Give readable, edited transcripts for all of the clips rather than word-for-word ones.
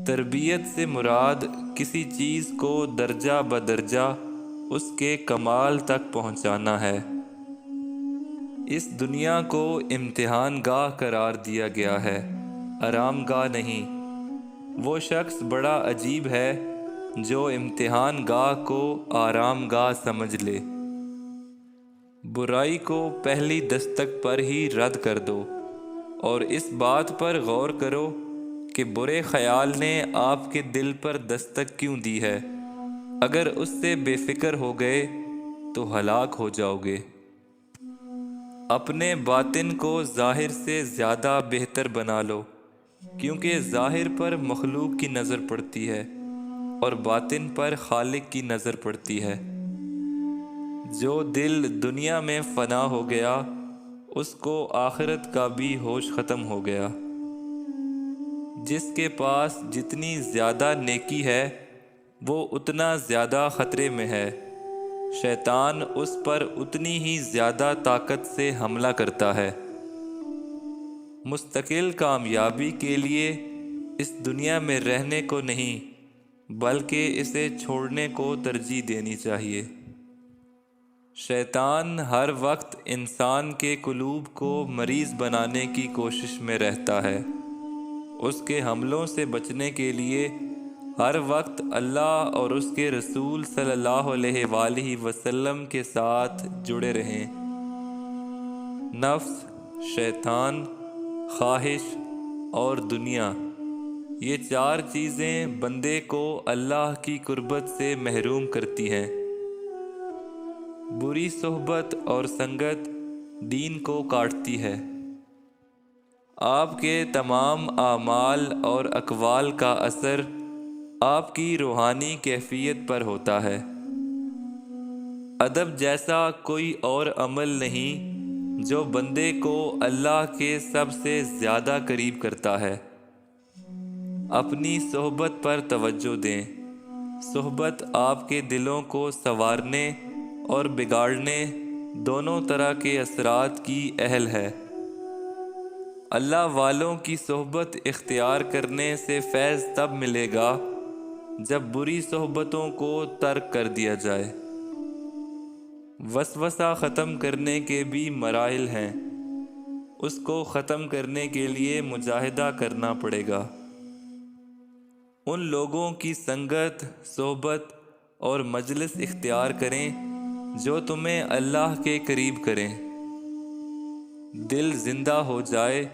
تربیت سے مراد کسی چیز کو درجہ بدرجہ اس کے کمال تک پہنچانا ہے۔ اس دنیا کو امتحان گاہ قرار دیا گیا ہے، آرام گاہ نہیں۔ وہ شخص بڑا عجیب ہے جو امتحان گاہ کو آرام گاہ سمجھ لے۔ برائی کو پہلی دستک پر ہی رد کر دو، اور اس بات پر غور کرو کہ برے خیال نے آپ کے دل پر دستک کیوں دی ہے۔ اگر اس سے بے فکر ہو گئے تو ہلاک ہو جاؤ گے۔ اپنے باطن کو ظاہر سے زیادہ بہتر بنا لو، کیونکہ ظاہر پر مخلوق کی نظر پڑتی ہے اور باطن پر خالق کی نظر پڑتی ہے۔ جو دل دنیا میں فنا ہو گیا اس کو آخرت کا بھی ہوش ختم ہو گیا۔ جس کے پاس جتنی زیادہ نیکی ہے وہ اتنا زیادہ خطرے میں ہے۔ شیطان اس پر اتنی ہی زیادہ طاقت سے حملہ کرتا ہے۔ مستقل کامیابی کے لیے اس دنیا میں رہنے کو نہیں بلکہ اسے چھوڑنے کو ترجیح دینی چاہیے۔ شیطان ہر وقت انسان کے قلوب کو مریض بنانے کی کوشش میں رہتا ہے۔ اس کے حملوں سے بچنے کے لیے ہر وقت اللہ اور اس کے رسول صلی اللہ علیہ وآلہ وسلم کے ساتھ جڑے رہیں۔ نفس، شیطان، خواہش اور دنیا، یہ چار چیزیں بندے کو اللہ کی قربت سے محروم کرتی ہیں۔ بری صحبت اور سنگت دین کو کاٹتی ہے۔ آپ کے تمام اعمال اور اقوال کا اثر آپ کی روحانی کیفیت پر ہوتا ہے۔ ادب جیسا کوئی اور عمل نہیں جو بندے کو اللہ کے سب سے زیادہ قریب کرتا ہے۔ اپنی صحبت پر توجہ دیں۔ صحبت آپ کے دلوں کو سنوارنے اور بگاڑنے دونوں طرح کے اثرات کی اہل ہے۔ اللہ والوں کی صحبت اختیار کرنے سے فیض تب ملے گا جب بری صحبتوں کو ترک کر دیا جائے۔ وسوسہ ختم کرنے کے بھی مراحل ہیں۔ اس کو ختم کرنے کے لیے مجاہدہ کرنا پڑے گا۔ ان لوگوں کی سنگت، صحبت اور مجلس اختیار کریں جو تمہیں اللہ کے قریب کریں۔ دل زندہ ہو جائے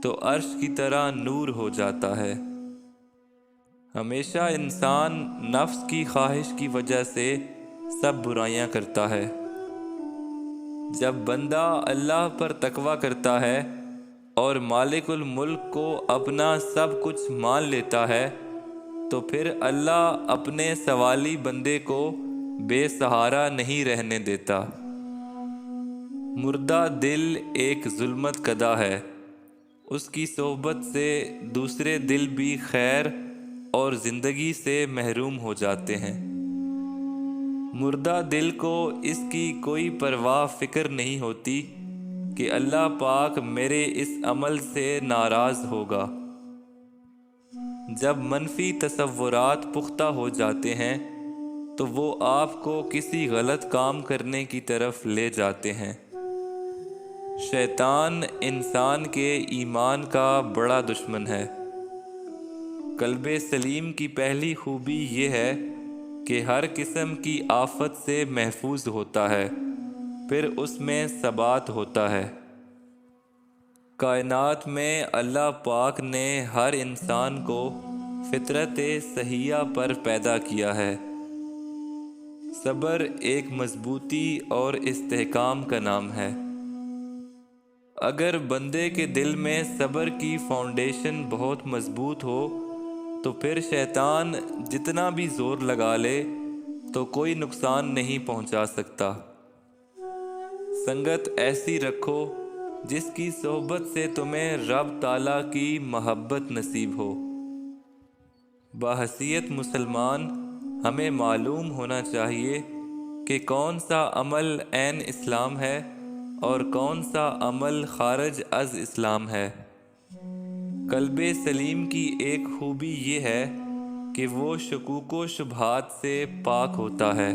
تو عرش کی طرح نور ہو جاتا ہے۔ ہمیشہ انسان نفس کی خواہش کی وجہ سے سب برائیاں کرتا ہے۔ جب بندہ اللہ پر تقویٰ کرتا ہے اور مالک الملک کو اپنا سب کچھ مان لیتا ہے تو پھر اللہ اپنے سوالی بندے کو بے سہارا نہیں رہنے دیتا۔ مردہ دل ایک ظلمت کدہ ہے، اس کی صحبت سے دوسرے دل بھی خیر اور زندگی سے محروم ہو جاتے ہیں۔ مردہ دل کو اس کی کوئی پرواہ فکر نہیں ہوتی کہ اللہ پاک میرے اس عمل سے ناراض ہوگا۔ جب منفی تصورات پختہ ہو جاتے ہیں تو وہ آپ کو کسی غلط کام کرنے کی طرف لے جاتے ہیں۔ شیطان انسان کے ایمان کا بڑا دشمن ہے۔ قلب سلیم کی پہلی خوبی یہ ہے کہ ہر قسم کی آفت سے محفوظ ہوتا ہے، پھر اس میں ثبات ہوتا ہے۔ کائنات میں اللہ پاک نے ہر انسان کو فطرت صحیحہ پر پیدا کیا ہے۔ صبر ایک مضبوطی اور استحکام کا نام ہے۔ اگر بندے کے دل میں صبر کی فاؤنڈیشن بہت مضبوط ہو تو پھر شیطان جتنا بھی زور لگا لے تو کوئی نقصان نہیں پہنچا سکتا۔ سنگت ایسی رکھو جس کی صحبت سے تمہیں رب تعالیٰ کی محبت نصیب ہو۔ بحیثیت مسلمان ہمیں معلوم ہونا چاہیے کہ کون سا عمل عین اسلام ہے اور کون سا عمل خارج از اسلام ہے۔ قلب سلیم کی ایک خوبی یہ ہے کہ وہ شکوک و شبہات سے پاک ہوتا ہے